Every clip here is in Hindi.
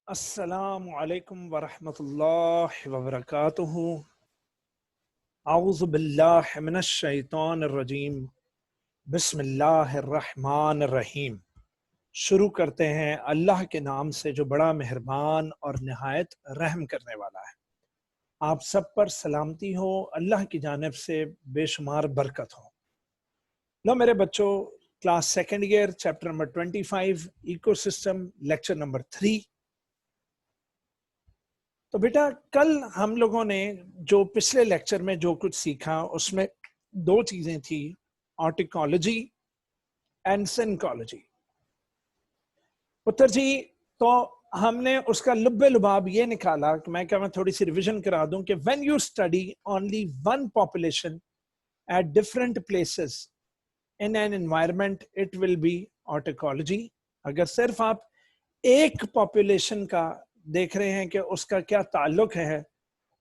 अस्सलामु अलैकुम वरहमतुल्लाहि वबरकातुहू। औज़ु बिल्लाहि मिनश शैतानिर रजीम। बिस्मिल्लाहिर रहमानिर रहीम। शुरू करते हैं अल्लाह के नाम से जो बड़ा मेहरबान और निहायत रहम करने वाला है। आप सब पर सलामती हो, अल्लाह की जानिब से बेशुमार बरकत हो। लो मेरे बच्चों, class second year chapter number 25 ecosystem lecture number 3। तो बेटा, कल हम लोगों ने जो पिछले लेक्चर में जो कुछ सीखा उसमें दो चीजें थी, ऑर्टिकोलॉजी एंड सिनकोलॉजी। पुत्र जी, तो हमने उसका लुब्बे लुबाब ये निकाला कि मैं थोड़ी सी रिवीजन करा दूं कि when you study only one population at different places in an environment it will be autecology. अगर सिर्फ आप एक पॉपुलेशन का देख रहे हैं कि उसका क्या ताल्लुक है,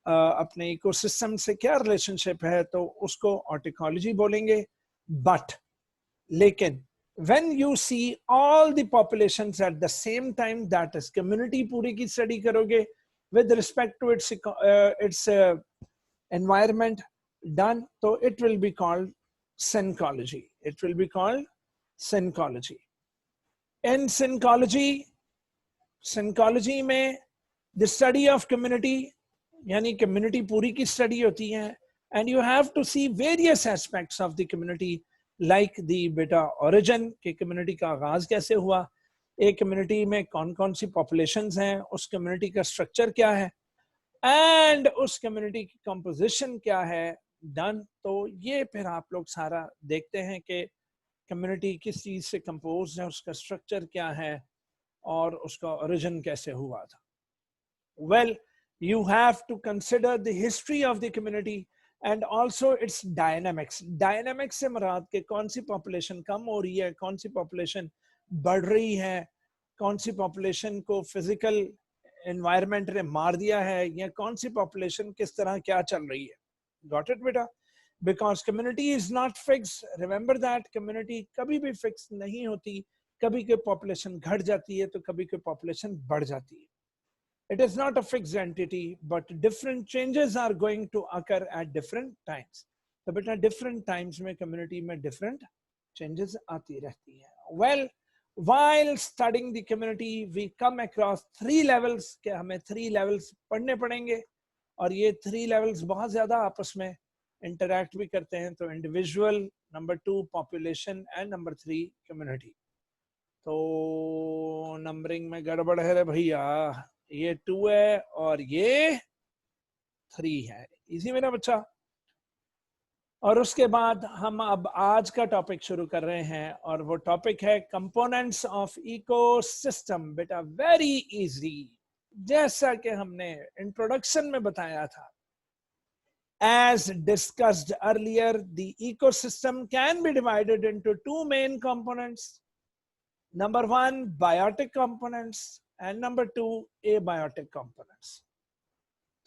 अपने इकोसिस्टम से क्या रिलेशनशिप है, तो उसको ऑर्टिकोलॉजी बोलेंगे। बट लेकिन when you see all the populations at the same time, that is community पूरी की स्टडी करोगे with respect to its environment done, तो it will be called syncology. It will be called syncology. In syncology में the study of community यानी कम्युनिटी पूरी की स्टडी होती है, and you have to see various aspects of the community like the बेटा ओरिजिन के कम्युनिटी का आगाज कैसे हुआ, एक कम्युनिटी में कौन कौन सी पॉपुलेशंस हैं, उस कम्युनिटी का स्ट्रक्चर क्या है, एंड उस कम्युनिटी की कंपोजिशन क्या है डन। तो ये फिर आप लोग सारा देखते हैं कि कम्युनिटी किस चीज से कंपोज है, उसका स्ट्रक्चर क्या है और उसका ओरिजिन कैसे हुआ था। Well, you have to consider the history of the community and also its dynamics. Dynamics से मुराद के कौन सी पॉपुलेशन कम हो रही है, कौन सी पॉपुलेशन बढ़ रही है, कौन सी पॉपुलेशन को फिजिकल एनवायरनमेंट ने मार दिया है, या कौन सी पॉपुलेशन किस तरह क्या चल रही है। गॉट इट बेटा? Because community is not fix. Remember that community कभी भी फिक्स नहीं होती, कभी कोई पॉपुलेशन घट जाती है तो कभी कोई पॉपुलेशन बढ़ जाती है। It is not a fixed entity, but different changes are going to occur at different times. तो बेटा different times में community में different changes आती रहती हैं. Well, while studying the community, we come across 3 levels के हमें 3 levels पढ़ने पड़ेंगे, और ये 3 levels बहुत ज़्यादा आपस में interact भी करते हैं। तो individual, number 2 population and number 3 community. तो नंबरिंग में गड़बड़ है रे भैया, ये 2 है और ये 3 है। इसी मेरा बच्चा। और उसके बाद हम अब आज का टॉपिक शुरू कर रहे हैं, और वो टॉपिक है कंपोनेंट्स ऑफ इकोसिस्टम। बेटा वेरी इजी, जैसा कि हमने इंट्रोडक्शन में बताया था, as discussed earlier, the ecosystem can be divided into 2 main components. Number 1, biotic components, and number 2, abiotic components.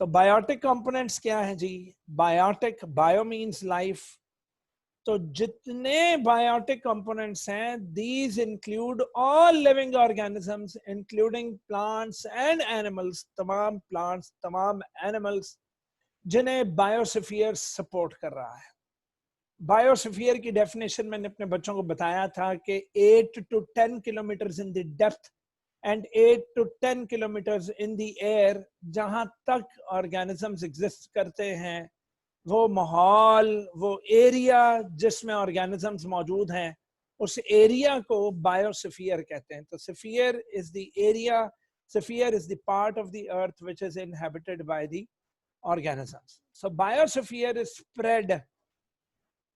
तो बायोटिक कंपोनेंट्स क्या है जी? Biotic, bio means life. तो जितने बायोटिक कंपोनेंट्स हैं, these include all living organisms including plants and animals. तमाम प्लांट्स, तमाम एनिमल्स जिन्हें बायोस्फीयर सपोर्ट कर रहा है। बायोस्फीयर की डेफिनेशन मैंने अपने बच्चों को बताया था कि 8 to 10 kilometre in the depth and 8 to 10 kilometre in the air, जहां तक ऑर्गेनिजम्स एग्जिस्ट करते हैं, वो माहौल, वो एरिया जिसमें ऑर्गेनिजम्स मौजूद हैं, उस एरिया को बायोस्फीयर कहते हैं। तो sphere is the area, sphere is the part of the earth which is inhabited by the organisms. So biosphere is spread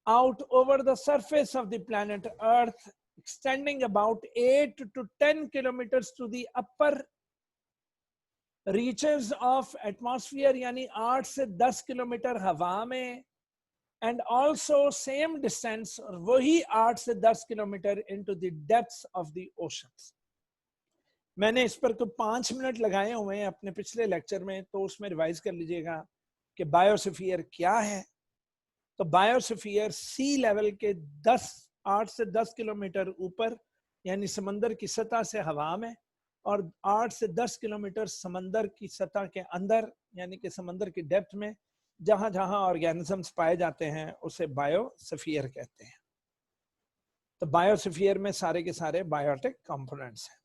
out over the surface of the planet Earth, extending about 8 to 10 kilometers to the upper reaches of atmosphere, यानी 8 से 10 किलोमीटर हवा में, and also same distance, और वही 8 से 10 kilometre into the depths of the oceans. मैंने इस पर तो 5 मिनट लगाए हुए हैं अपने पिछले लेक्चर में, तो उसमें रिवाइज कर लीजिएगा कि बायोस्फीयर क्या है। तो बायोस्फीयर सी लेवल के 8 से 10 किलोमीटर ऊपर, यानी समंदर की सतह से हवा में, और 8 से 10 किलोमीटर समंदर की सतह के अंदर, यानी कि समंदर की डेप्थ में जहां जहां ऑर्गेनिजम्स पाए जाते हैं उसे बायोस्फीयर कहते हैं। तो बायोस्फीयर में सारे के सारे बायोटिक कंपोनेंट्स हैं।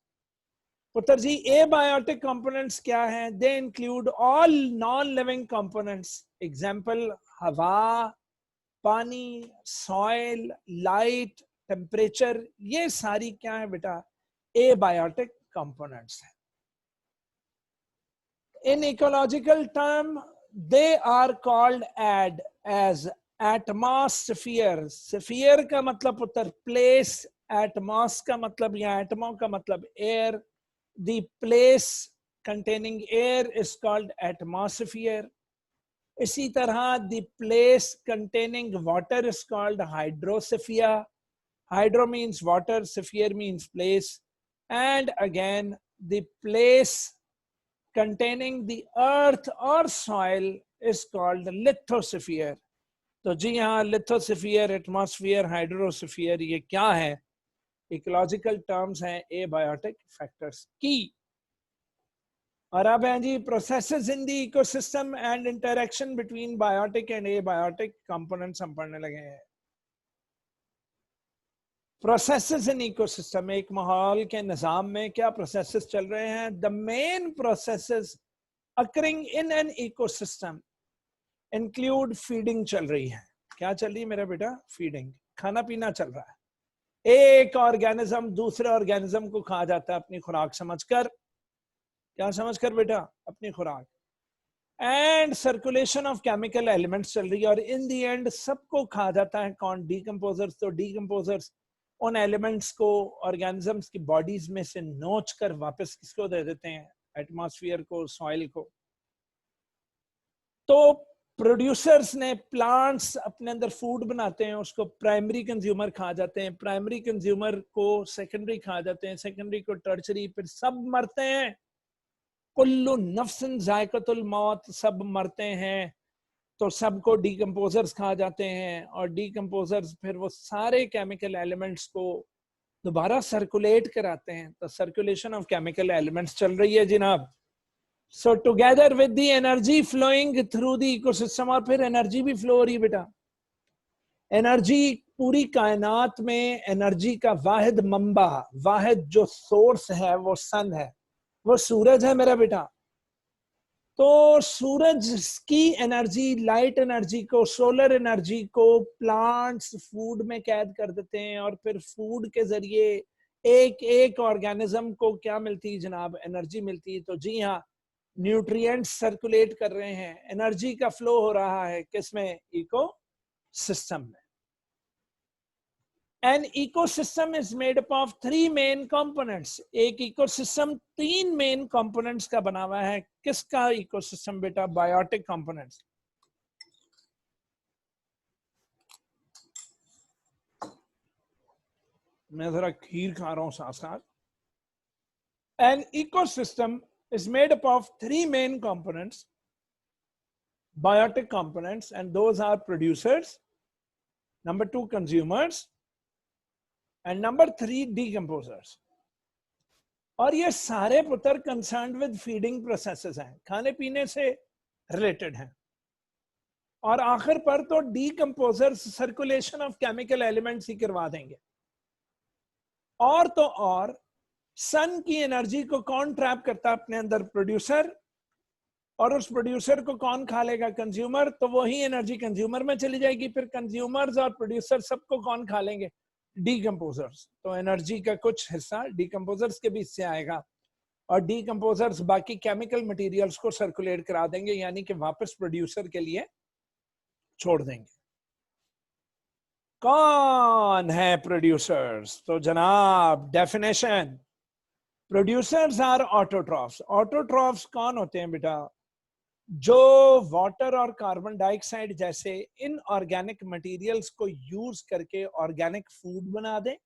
उत्तर जी, एबायोटिक कंपोनेंट्स क्या हैं? They include all non living components, example हवा, पानी, सॉइल, लाइट, टेम्परेचर, ये सारी क्या है बेटा? एबायोटिक कंपोनेंट्स हैं। In ecological term, they are called as atmosphere. Sphere का मतलब उत्तर place, atmos का मतलब या atmo का मतलब air. The place containing air is called atmosphere. इसी तरह the place containing water is called hydrosphere. Hydro means water, sphere means place. And again, the place containing the earth or soil is called lithosphere. तो जी हाँ, lithosphere, atmosphere, hydrosphere, ये क्या है? इकोलॉजिकल टर्म्स हैं एबायोटिक फैक्टर्स की। और अब है जी processes in the ecosystem and interaction between biotic and abiotic components हम पढ़ने लगे हैं। प्रोसेसेस इन इकोसिस्टम, एक माहौल के निजाम में क्या प्रोसेसेस चल रहे हैं? The main processes occurring in an ecosystem include feeding चल रही है। क्या चल रही है मेरा बेटा? फीडिंग, खाना पीना चल रहा है। एक ऑर्गेनिज्म दूसरे ऑर्गेनिज्म को खा जाता है अपनी खुराक समझकर। क्या समझकर बेटा? अपनी खुराक। And circulation of chemical elements चल रही है, और इन दी एंड सबको खा जाता है कौन? डीकंपोजर्स। तो डीकंपोजर्स उन एलिमेंट्स को ऑर्गेनिजम्स की बॉडीज में से नोच कर वापस किसको दे देते हैं? एटमॉस्फेयर को, सॉइल को। तो प्रोड्यूसर्स ने, प्लांट्स अपने अंदर फूड बनाते हैं, उसको प्राइमरी कंज्यूमर खा जाते हैं, प्राइमरी कंज्यूमर को सेकेंडरी खा जाते हैं, सेकेंडरी को टर्चरी, फिर सब मरते हैं। कुल्लु नफ्सिन जायकतुल मौत, सब मरते हैं। तो सबको डीकंपोजर्स खा जाते हैं, और डीकंपोजर्स फिर वो सारे केमिकल एलिमेंट्स को दोबारा सर्कुलेट कराते हैं। तो सर्कुलेशन ऑफ केमिकल एलिमेंट्स चल रही है जनाब। So together with the energy flowing through the ecosystem, और फिर एनर्जी भी फ्लो हो रही है बेटा। एनर्जी पूरी कायनात में, एनर्जी का वाहिद मंबा, वाहिद जो सोर्स है वो सन है, वो सूरज है मेरा बेटा। तो सूरज की एनर्जी, लाइट एनर्जी को, सोलर एनर्जी को प्लांट्स फूड में कैद कर देते हैं, और फिर फूड के जरिए एक एक ऑर्गेनिज्म को क्या मिलती है जनाब? एनर्जी मिलती है। तो जी हाँ, न्यूट्रिएंट्स सर्कुलेट कर रहे हैं, एनर्जी का फ्लो हो रहा है किसमें? इको सिस्टम में। An ecosystem is made up of 3 main components. एक इकोसिस्टम 3 मेन कंपोनेंट्स का बना हुआ है। किसका इकोसिस्टम बेटा? Biotic components. मैं जरा खीर खा रहा हूं साथ साथ। An ecosystem is made up of 3 main components, biotic components, and those are producers, number 2 consumers, and number 3 decomposers. और ये सारे पुत्र कंसर्न विद फीडिंग प्रोसेसेस हैं, खाने पीने से रिलेटेड हैं। और आखिर पर तो decomposers circulation of chemical elements ही करवा देंगे। और तो और सन की एनर्जी को कौन ट्रैप करता है अपने अंदर? प्रोड्यूसर। और उस प्रोड्यूसर को कौन खा लेगा? कंज्यूमर। तो वही एनर्जी कंज्यूमर में चली जाएगी। फिर कंज्यूमर्स और प्रोड्यूसर सबको कौन खा लेंगे? डीकंपोजर्स। तो एनर्जी का कुछ हिस्सा डीकंपोजर्स के बीच से आएगा, और डीकंपोजर्स बाकी केमिकल मटेरियल्स को सर्कुलेट करा देंगे, यानी कि वापस प्रोड्यूसर के लिए छोड़ देंगे। कौन है प्रोड्यूसर्स? तो जनाब definition, producers are autotrophs. Autotrophs कौन होते हैं बेटा? जो वाटर और कार्बन डाइऑक्साइड जैसे इनऑर्गेनिक मटेरियल्स को यूज करके ऑर्गेनिक फूड बना दे,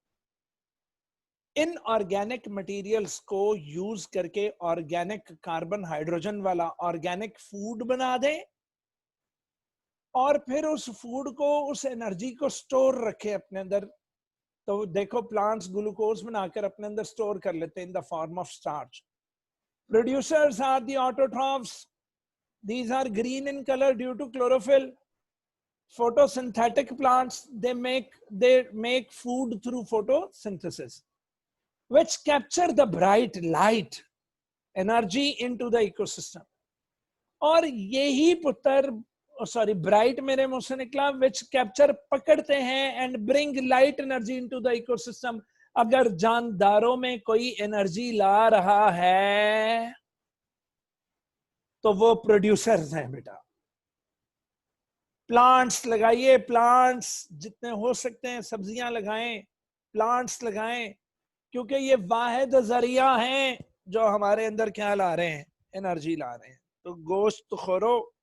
इनऑर्गेनिक मटेरियल्स को यूज करके ऑर्गेनिक कार्बन हाइड्रोजन वाला ऑर्गेनिक फूड बना दे, और फिर उस फूड को, उस एनर्जी को स्टोर रखे अपने अंदर तो देखो प्लांट्स ग्लूकोज बनाकर अपने अंदर स्टोर कर लेते हैं in the form of starch. Producers are the autotrophs. These are green in color due to chlorophyll. Photosynthetic plants, they make food through photosynthesis, which capture the bright light energy into the ecosystem. और यही पुत्र सॉरी ब्राइट मेरे मुंह से निकला, विच कैप्चर पकड़ते हैं and bring light energy into the ecosystem. अगर जानदारों में कोई एनर्जी ला रहा है तो वो प्रोड्यूसर्स हैं बेटा. प्लांट्स लगाइए, प्लांट्स जितने हो सकते हैं सब्जियां लगाएं, प्लांट्स लगाएं, क्योंकि ये वाहिद जरिया हैं जो हमारे अंदर क्या ला रहे हैं, एनर्जी ला रहे हैं. तो गोश्त खोरो,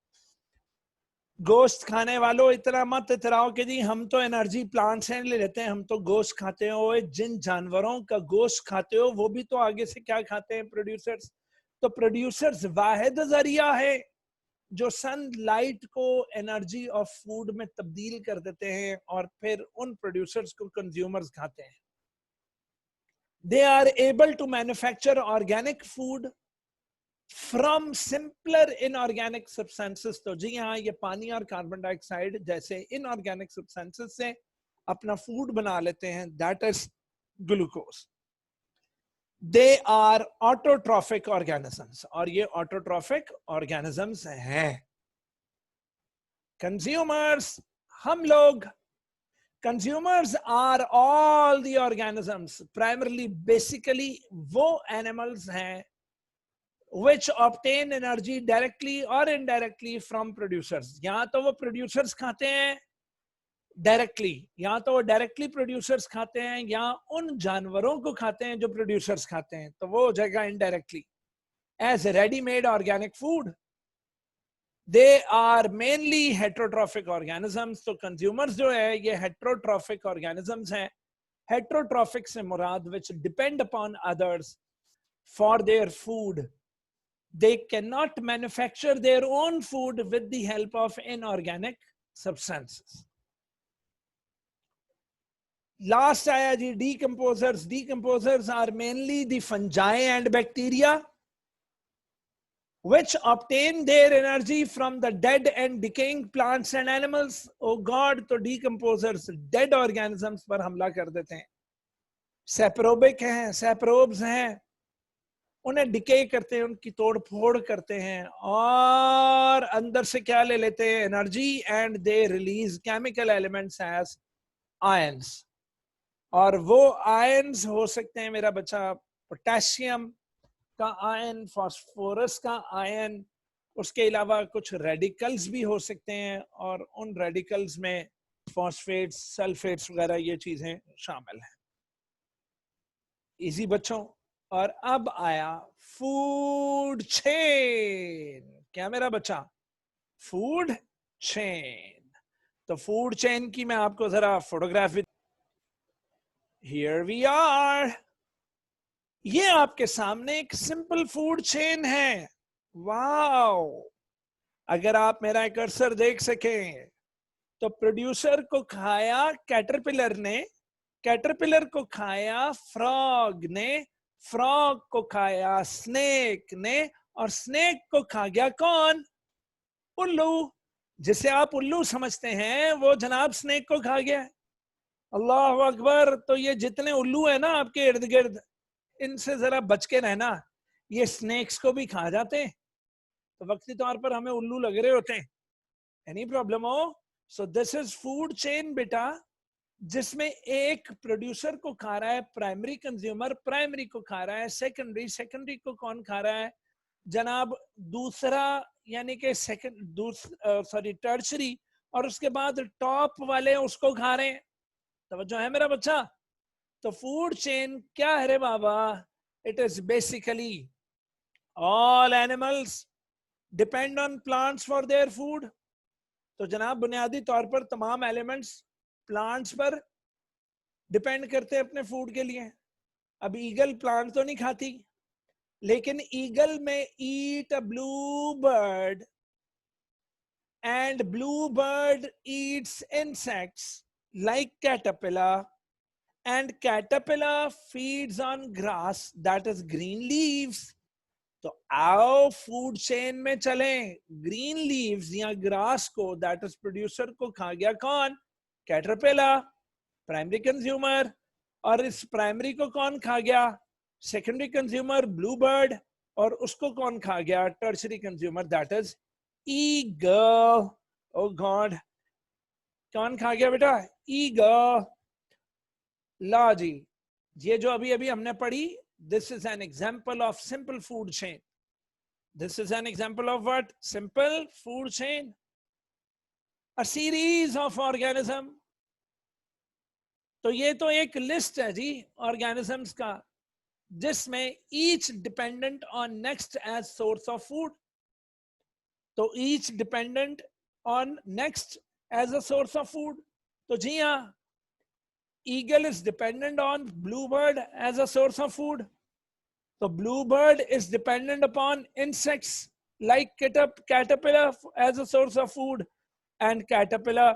गोश्त खाने वालों इतना मत इतराओ कि जी हम तो एनर्जी प्लांट से ले लेते हैं, हम तो गोश्त खाते हो. जिन जानवरों का गोश्त खाते हो वो भी तो आगे से क्या खाते हैं, प्रोड्यूसर्स. तो प्रोड्यूसर्स वाहिद जरिया है जो सनलाइट को एनर्जी ऑफ फूड में तब्दील कर देते हैं और फिर उन प्रोड्यूसर्स को कंज्यूमर्स खाते हैं. They are able to manufacture organic food from simpler inorganic substances. तो जी हाँ, ये पानी और कार्बन डाइऑक्साइड जैसे इनऑर्गेनिक सब्सटेंसेस से अपना फूड बना लेते हैं, that is glucose. They are autotrophic organisms, और ये ऑटोट्रॉफिक ऑर्गेनिजम्स हैं. कंज्यूमर्स, हम लोग. Consumers are all the organisms, primarily basically वो एनिमल्स हैं which obtain energy directly or indirectly from producers. या तो वो producers खाते हैं directly, या तो वो directly producers खाते हैं, या उन जानवरों को खाते हैं जो producers खाते हैं, तो वो हो जाएगा indirectly as ready-made organic food. They are mainly heterotrophic organisms. तो consumers जो है ये heterotrophic organisms हैं. Heterotrophic से मुराद which depend upon others for their food. They cannot manufacture their own food with the help of inorganic substances. Last आया जी decomposers. Decomposers are mainly the fungi and bacteria which obtain their energy from the dead and decaying plants and animals. Oh God, तो decomposers dead organisms पर हमला कर देते हैं. Saprobic हैं, saprobes हैं, उन्हें डिके करते हैं, उनकी तोड़ फोड़ करते हैं और अंदर से क्या ले लेते हैं, energy, and they release chemical elements as ions. और वो आयंस हो सकते हैं मेरा बच्चा पोटेशियम का आयन, फास्फोरस का आयन, उसके अलावा कुछ रेडिकल्स भी हो सकते हैं और उन रेडिकल्स में फॉस्फेट्स, सल्फेट्स वगैरह ये चीजें शामिल हैं. इजी बच्चों. और अब आया फूड चेन. क्या मेरा बच्चा, फूड चेन. तो फूड चेन की मैं आपको जरा फोटोग्राफी. Here we are. ये आपके सामने एक सिंपल फूड चेन है. वाओ, अगर आप मेरा कर्सर देख सकें तो प्रोड्यूसर को खाया कैटरपिलर ने, कैटरपिलर को खाया फ्रॉग ने, फ्रॉग को खाया स्नेक ने, और स्नेक को खा गया कौन, उल्लू. जिसे आप उल्लू समझते हैं वो जनाब स्नेक को खा गया. अल्लाह अकबर. तो ये जितने उल्लू है ना आपके इर्द गिर्द, इनसे जरा बच के रहना, ये स्नेक्स को भी खा जाते हैं. तो वक्ती तौर पर हमें उल्लू लग रहे होते हैं. एनी प्रॉब्लम हो. So this is food chain बेटा, जिसमें एक प्रोड्यूसर को खा रहा है प्राइमरी कंज्यूमर, प्राइमरी को खा रहा है सेकेंडरी, सेकेंडरी को कौन खा रहा है जनाब, दूसरा यानी कि सॉरी टर्शरी, और उसके बाद टॉप वाले उसको खा रहे हैं. तवज्जो है मेरा बच्चा. तो फूड चेन क्या है रे बाबा, it is basically all animals depend on plants for their food. तो जनाब बुनियादी तौर पर तमाम एलिमेंट्स प्लांट्स पर डिपेंड करते हैं अपने फूड के लिए. अब ईगल प्लांट तो नहीं खाती, लेकिन eagle may eat a blue bird and bluebird eats insects like caterpillar and caterpillar feeds on grass that is green leaves. तो आओ फूड चेन में चलें, ग्रीन लीव्स या ग्रास को दैट इज प्रोड्यूसर को खा गया कौन? Caterpillar, primary consumer. और इस प्राइमरी को कौन खा गया? Secondary consumer blue bird. और उसको कौन खा गया? Tertiary consumer that is eagle. Oh God, कौन खा गया बेटा? ईगल। ला जी, ये जो अभी अभी हमने पढ़ी, this is an example of simple food chain. This is an example of what? Simple food chain. A series of organism. तो ये तो एक लिस्ट है जी ऑर्गेनिजम्स का, जिसमें each dependent on next as source of food. तो each dependent on next as a source of food. तो जी हाँ, eagle is dependent on bluebird as a source of food. So bluebird is dependent upon insects like caterpillar as a source of food, and caterpillar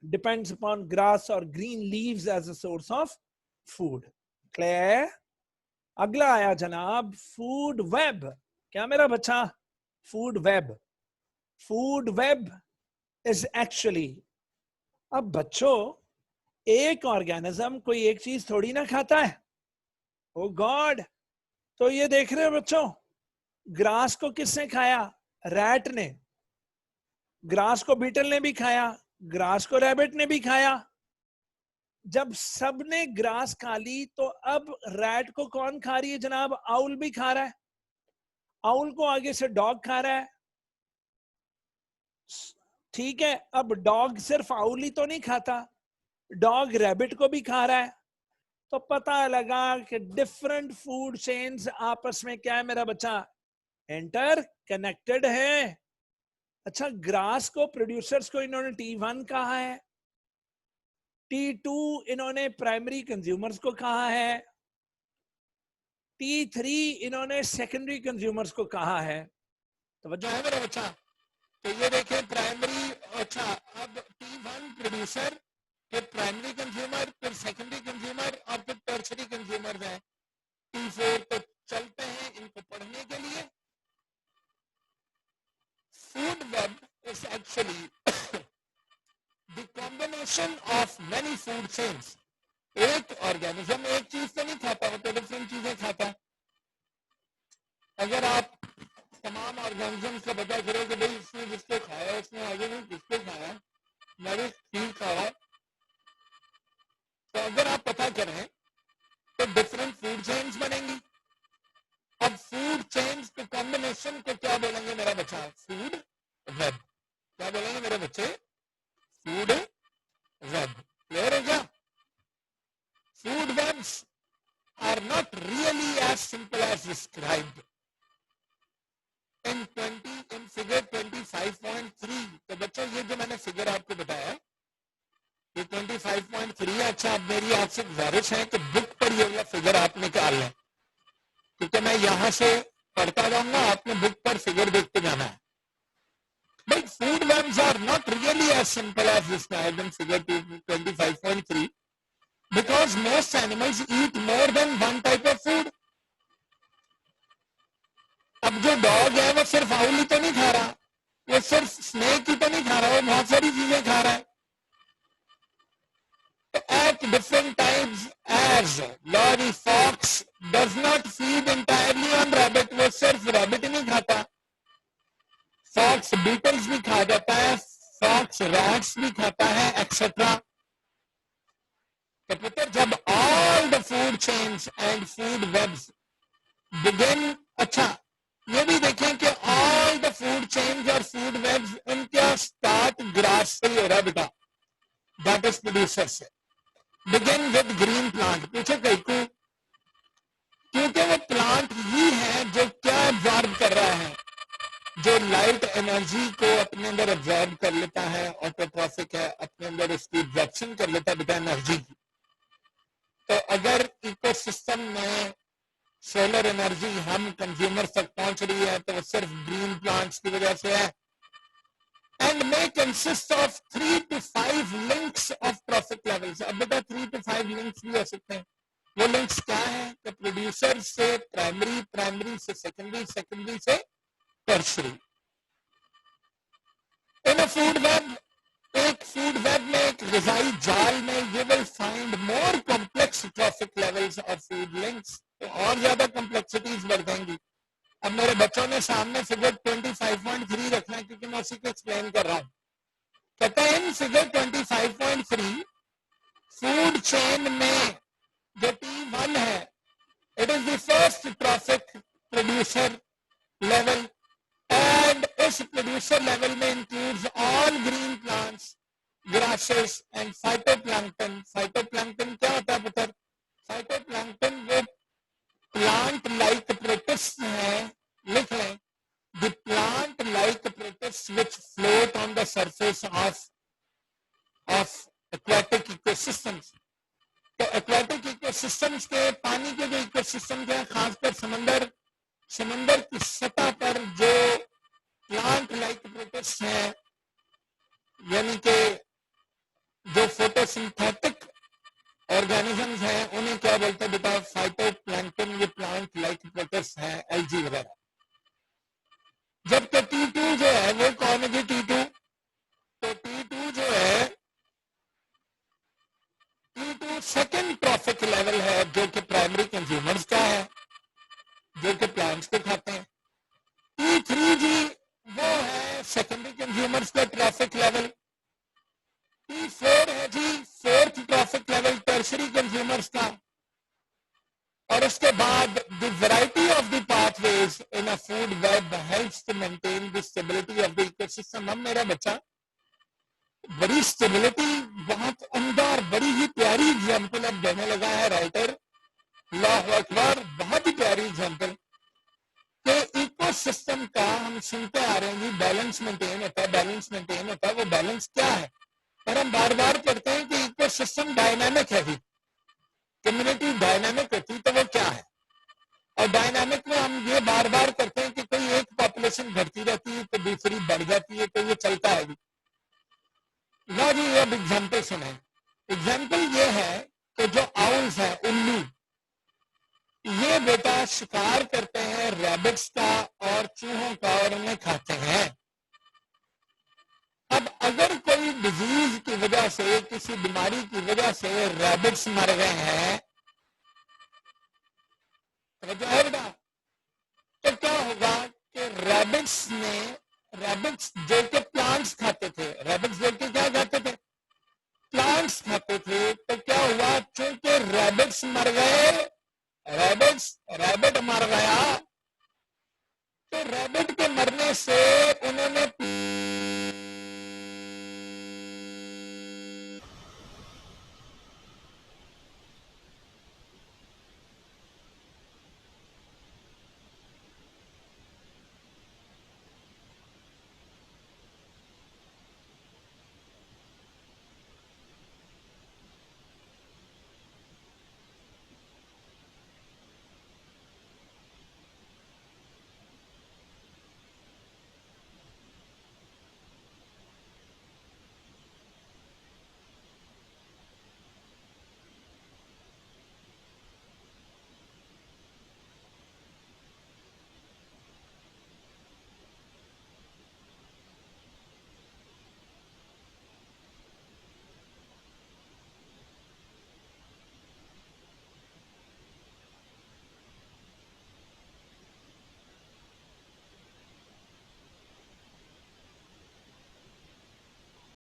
depends upon grass or green leaves as a source of food. Clear? अगला आया जनाब food web. क्या मेरा बच्चा? Food web. Food web is actually, अब बच्चों एक ऑर्गेनिज्म कोई एक चीज थोड़ी ना खाता है। ओ गॉड, तो ये देख रहे हो बच्चों, ग्रास को किसने खाया? रैट ने। ग्रास को बीटल ने भी खाया, ग्रास को रैबिट ने भी खाया। जब सब ने ग्रास खा ली तो अब रैट को कौन खा रही है जनाब? आउल भी खा रहा है। आउल को आगे से डॉग खा रहा है। ठीक है, अब डॉग सिर्फ आउल ही तो नहीं खाता, डॉग रैबिट को भी खा रहा है। तो पता लगा कि डिफरेंट फूड चेन्स आपस में क्या है मेरा बच्चा? इंटर कनेक्टेड है। अच्छा, ग्रास को प्रोड्यूसर्स को इन्होंने T1 कहा है, T2 इन्होंने प्राइमरी कंज्यूमर्स को कहा है, T3 इन्होंने सेकेंडरी कंज्यूमर्स को कहा है। तो वजह है मेरा बच्चा, तो ये देखें प्राइमरी, अच्छा अब T1 प्रोड्यूसर, फिर प्राइमरी कंज्यूमर, फिर सेकेंडरी कंज्यूमर और फिर टर्शरी कंज्यूमर है T4। तो चलते हैं इनको पढ़ने के लिए। Food web is actually the combination of many food chains. एक ऑर्गेनिज्म एक चीज तो नहीं खाता, वो तो डिफरेंट चीजें खाता है। अगर आप तमाम ऑर्गेनिज्म से पता करो कि भाई इसने जिसको खाया, इसने आगे नहीं किसको खाया, मैंने ठीक खाया, तो अगर आप पता करें तो डिफरेंट फूड चेन्स बनेंगी। अब फूड चेन्स के कॉम्बिनेशन को क्या बोलेंगे मेरा बच्चा? Food web. क्या बोलेंगे मेरे बच्चे? Food web. क्लियर है क्या? Food webs are not really as simple as described in figure 25.3। तो बच्चों ये जो मैंने फिगर आपको बताया ये 25.3 है। अच्छा, अब मेरी आपसे गुजारिश है कि बुक पर ये वाला फिगर आप निकाल लें, क्योंकि मैं यहां से पढ़ता जाऊंगा, आपने बुक पर फिगर देखते जाना है। But food webs are not really as simple as described in figure 25.3 because most animals eat more than one type of food. अब जो डॉग है वो सिर्फ आउल ही तो नहीं खा रहा, वो सिर्फ स्नेक ही तो नहीं खा रहा, वो बहुत सारी चीजें खा रहा है। At different times, as Lorry Fox does not feed entirely on rabbit, वो सिर्फ rabbit नहीं खाता, Fox beetles भी खा जाता है, Fox rats भी खाता है, etc. तो पुत्र जब all the food chains and food webs begin, अच्छा ये भी देखें कि all the food chains और food webs उनका start grass से ही हो रहा है बेटा, that is producer से। Begin with green plant। पूछे कई को, क्योंकि वो प्लांट ही है जो क्या एब्जॉर्ब कर रहा है, जो लाइट एनर्जी को अपने अंदर एब्जॉर्ब कर लेता है, ऑटोट्रॉफिक है, अपने अंदर उसकी एब्जॉर्प्शन कर लेता है बेटा एनर्जी की। तो अगर इकोसिस्टम में सोलर एनर्जी हम कंज्यूमर तक पहुंच रही है तो वो सिर्फ ग्रीन प्लांट्स की वजह से है, and may consist of 3 to 5 links of trophic levels. अब बेटा 3 to 5 links भी हो सकते हैं. वो लिंक्स क्या है? कि प्रोड्यूसर से प्राइमरी, प्राइमरी से सेकेंडरी, सेकेंडरी से tertiary. In a food web, एक फूड वेब में, एक ग़िज़ाई जाल में, you will find more complex trophic levels of food links. तो और ज्यादा कॉम्प्लेक्सिटीज बढ़ जाएंगी. अब मेरे बच्चों ने सामने फिगर 25.3 रखना है क्योंकि मैं उसी को एक्सप्लेन कर रहा हूं. कहते हैं इन फिगर 25.3 फूड चेन में जो T1 है, it is the first trophic producer level, and इस प्रोड्यूसर लेवल में includes all green plants, grasses and phytoplankton. Phytoplankton क्या होता है पुत्र? फाइटोप्लैंक्टन वो प्लांट लाइक प्रोटिस्ट है. लिख लें, the plant like protist which float on the surface of aquatic ecosystems. तो एक्वाटिक इकोसिस्टम्स के, पानी के जो इकोसिस्टम्स हैं, खासकर समंदर की सतह पर जो प्लांट लाइक प्रोटिस्ट हैं, यानी कि जो फोटोसिंथेटिक ऑर्गेनिजम्स हैं, उन्हें क्या बोलते हैं बेटा? फाइटोप्लैंक्टन. ये प्लांट लाइक प्रोटिस्ट हैं, एल्गी वगैरह. जबकि T2 जो है वो कौन है जी? T2, तो T2 जो है, T2 सेकेंड ट्रॉफिक लेवल है जो कि प्राइमरी कंज्यूमर्स का है, जो कि प्लांट्स को खाते हैं. T3 जी वो है सेकेंडरी कंज्यूमर्स का ट्रॉफिक लेवल. T4 है जी fourth trophic level tertiary consumers का. और उसके बाद the variety of the pathways in a food web helps to maintain the stability of the ecosystem. अब मेरा बच्चा बड़ी स्टेबिलिटी, बहुत उम्दा और बड़ी ही प्यारी एग्जांपल अब देने लगा है राइटर. अल्लाहु अकबर, बहुत ही प्यारी एग्जांपल कि इकोसिस्टम का हम सुनते आ रहे हैं जी बैलेंस मेंटेन होता है, बैलेंस मेंटेन होता है. वो बैलेंस क्या है? और हम बार बार कहते हैं कि इकोसिस्टम डायनामिक है जी, कम्युनिटी डायनामिक होती, तो वो क्या है? और डायनामिक में हम ये बार बार करते हैं कि कोई एक पॉपुलेशन घटती रहती है तो दूसरी बढ़ जाती है, तो ये चलता है जी. ना जी अब एग्जाम्पल सुने. एग्जाम्पल ये है कि जो आउल्स है, उल्लू, ये बेटा शिकार करते हैं रैबिट्स का और चूहों का और उन्हें खाते हैं. अब अगर कोई डिजीज की वजह से, किसी बीमारी की वजह से रैबिट्स मर गए हैं, तो क्या होगा कि रैबिट्स जो कि प्लांट्स खाते थे, रैबिट्स जो कि क्या खाते थे? प्लांट्स खाते थे. तो क्या हुआ? चूंकि रैबिट्स मर गए, रैबिट मर गया, तो रैबिट के मरने से उन्होंने